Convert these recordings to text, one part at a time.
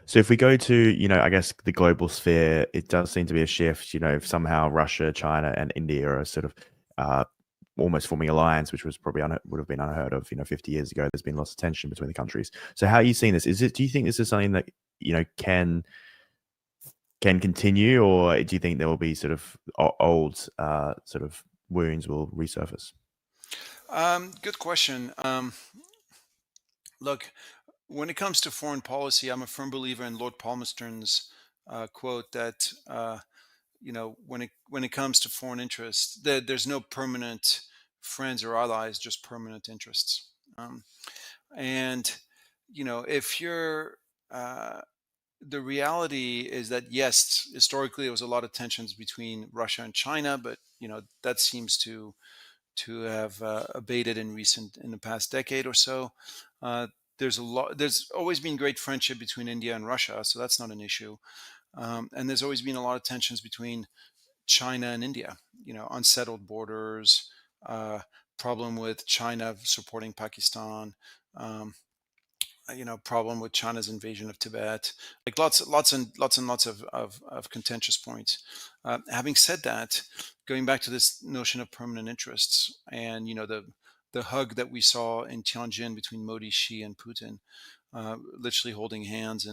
So if we go to, I guess the global sphere, it does seem to be a shift. If somehow Russia, China, and India are sort of uh, almost forming alliance, which was probably would have been unheard of, 50 years ago. There's been lots of tension between the countries. So how are you seeing this? Do you think this is something that can continue, or do you think there will be sort of old sort of wounds will resurface? Good question. Look, when it comes to foreign policy, I'm a firm believer in Lord Palmerston's quote that when it comes to foreign interests, there's no permanent friends or allies, just permanent interests. And if you're the reality is that yes, historically there was a lot of tensions between Russia and China, but that seems to have abated in the past decade or so. Uh, there's always been great friendship between India and Russia, so that's not an issue. And there's always been a lot of tensions between China and India. Unsettled borders, uh, problem with China supporting Pakistan. Um, problem with China's invasion of Tibet, like lots of contentious points. Having said that, going back to this notion of permanent interests, and the hug that we saw in Tianjin between Modi, Xi, and Putin, literally holding hands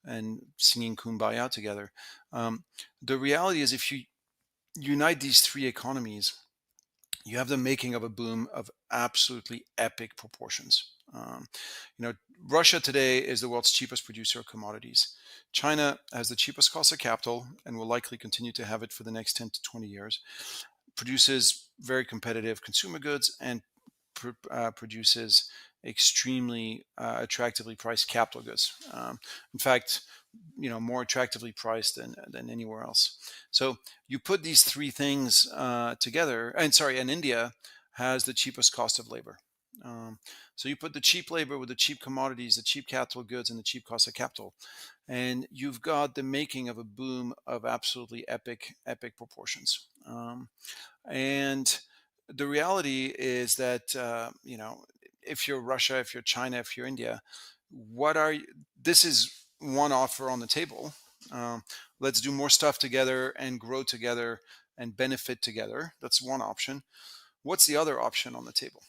and singing "Kumbaya" together. Um, the reality is, if you unite these three economies, you have the making of a boom of absolutely epic proportions. You know, Russia today is the world's cheapest producer of commodities. China has the cheapest cost of capital and will likely continue to have it for the next 10 to 20 years. Produces very competitive consumer goods and produces extremely attractively priced capital goods. In fact, more attractively priced than anywhere else. So you put these three things together, and India has the cheapest cost of labor. Um, so you put the cheap labor with the cheap commodities, the cheap capital goods, and the cheap cost of capital, and you've got the making of a boom of absolutely epic proportions. And the reality is that if you're Russia, if you're China, if you're India, what are you, this is one offer on the table. Um, let's do more stuff together and grow together and benefit together. That's one option. What's the other option on the table?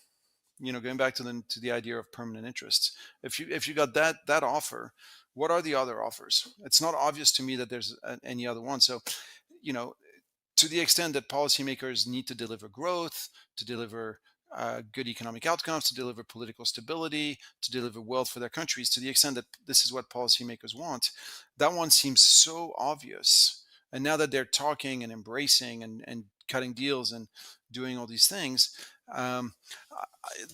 Going back to the idea of permanent interests. If you got that offer, what are the other offers? It's not obvious to me that there's any other one. So, you know, to the extent that policymakers need to deliver growth, to deliver good economic outcomes, to deliver political stability, to deliver wealth for their countries, to the extent that this is what policymakers want, that one seems so obvious. And now that they're talking and embracing and cutting deals and doing all these things, um,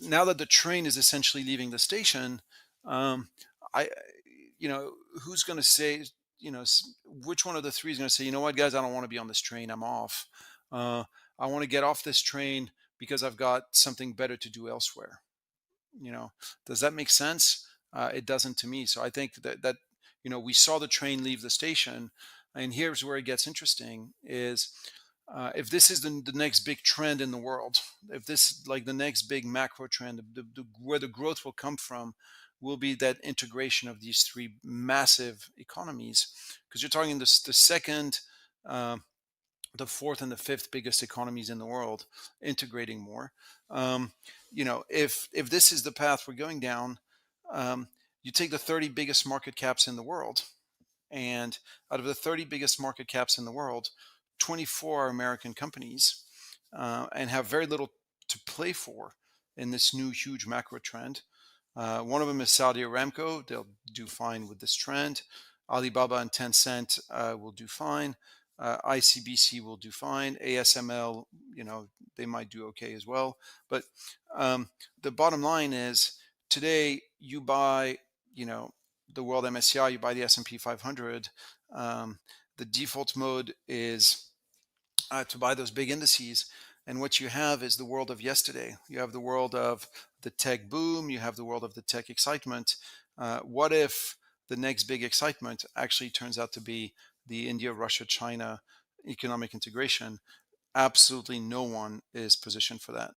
now that the train is essentially leaving the station, um, I, who's going to say, which one of the three is going to say, you know what, guys, I don't want to be on this train. I'm off. Uh, I want to get off this train because I've got something better to do elsewhere. You know, does that make sense? It doesn't to me. So I think that we saw the train leave the station, and here's where it gets interesting: is if this is the next big trend in the world, if this like the next big macro trend, where the growth will come from, will be that integration of these three massive economies, because you're talking the second, uh, the fourth, and the fifth biggest economies in the world integrating more. Um, if this is the path we're going down, um, you take the 30 biggest market caps in the world, and out of the 30 biggest market caps in the world, 24 are American companies, and have very little to play for in this new huge macro trend. One of them is Saudi Aramco. They'll do fine with this trend. Alibaba and Tencent will do fine. ICBC will do fine. ASML, they might do okay as well. But the bottom line is, today you buy, the world MSCI, you buy the S&P 500. The default mode is to buy those big indices. And what you have is the world of yesterday. You have the world of the tech boom. You have the world of the tech excitement. What if the next big excitement actually turns out to be the India, Russia, China economic integration? Absolutely no one is positioned for that.